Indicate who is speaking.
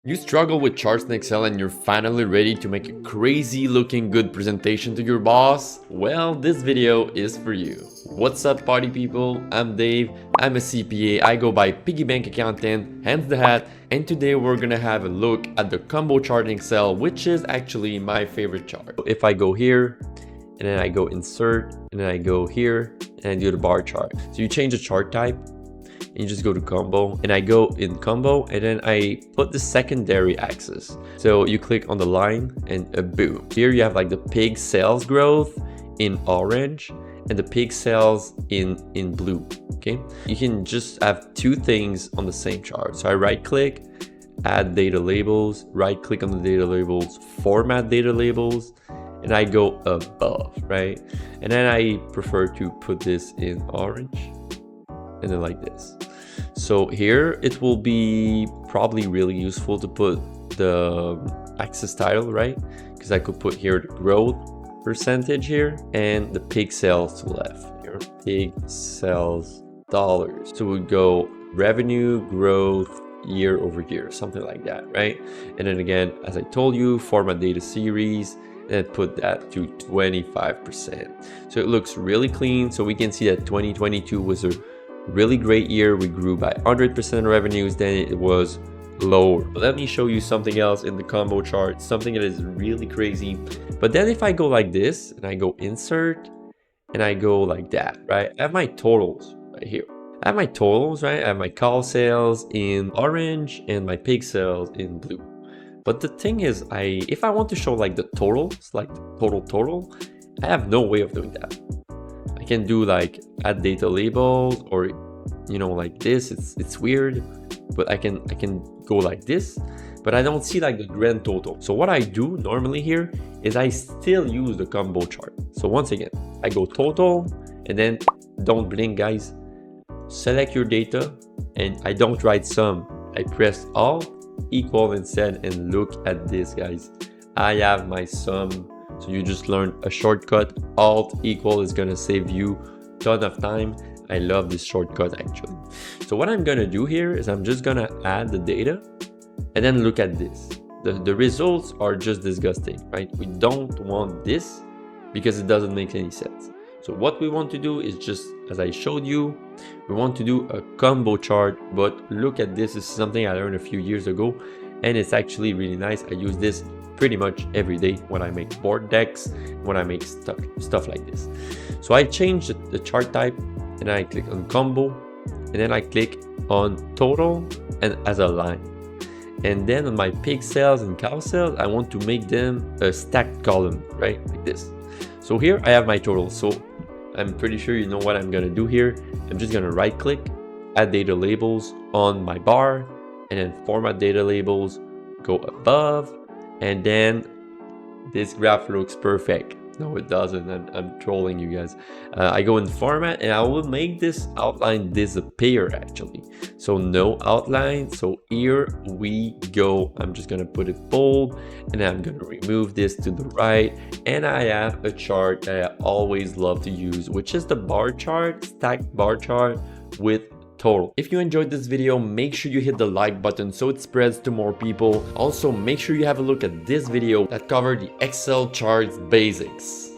Speaker 1: You struggle with charts in Excel and you're finally ready to make a crazy looking good presentation to your boss? Well, this video is for you. What's up party people? I'm Dave, I'm a CPA, I go by Piggy Bank Accountant, hence the hat, and today we're gonna have a look at the combo chart in Excel, which is actually my favorite chart. If I go here, and then I go insert, and then I go here, and I do the bar chart. So you change the chart type, and you just go to combo, and I go in combo, and then I put the secondary axis. So you click on the line and boom. Here you have like the pig sales growth in orange and the pig sales in blue. Okay, you can just have two things on the same chart. So I right click, add data labels, right click on the data labels, format data labels, and I go above, right? And then I prefer to put this in orange and then like this. So here it will be probably really useful to put the axis title, right? Because I could put here the growth percentage here and the pig sales to the left here, pig sales dollars. So we go revenue growth year over year, something like that, right? And then again, as I told you, format data series and put that to 25%. So it looks really clean. So we can see that 2022 was a really great year. We grew by 100% revenues, then it was lower. But let me show you something else in the combo chart, something that is really crazy. But then if I go like this and I go insert and I go like that, right? I have my totals right here. I have my totals, right? I have my call sales in orange and my pig sales in blue. But the thing is, if I want to show like the totals, like the total, I have no way of doing that. I can do like add data labels or, you know, like this. It's weird, but I can go like this, but I don't see like the grand total. So what I do normally here is I still use the combo chart. So once again, I go total and then don't blink guys, select your data, and I don't write sum. I press Alt equal instead, and look at this guys. I have my sum. So you just learned a shortcut. Alt equal is gonna save you a ton of time. I love this shortcut actually. So what I'm gonna do here is I'm just gonna add the data and then look at this. The results are just disgusting, right? We don't want this because it doesn't make any sense. So what we want to do is just, as I showed you, we want to do a combo chart, but look at this. This is something I learned a few years ago and it's actually really nice. I use this pretty much every day when I make board decks, when I make stuff like this. So I changed the chart type and I click on combo and then I click on total and as a line. And then on my pig sales and cow sales, I want to make them a stacked column, right? Like this. So here I have my total. So I'm pretty sure you know what I'm gonna do here. I'm just gonna right click, add data labels on my bar, and then format data labels, go above, and then this graph looks perfect. No, it doesn't. I'm trolling you guys. I go in format and I will make this outline disappear actually. So no outline. So here we go. I'm just gonna put it bold and I'm gonna remove this to the right. And I have a chart that I always love to use, which is the bar chart, stacked bar chart with total. If you enjoyed this video, make sure you hit the like button so it spreads to more people. Also, make sure you have a look at this video that covered the Excel charts basics.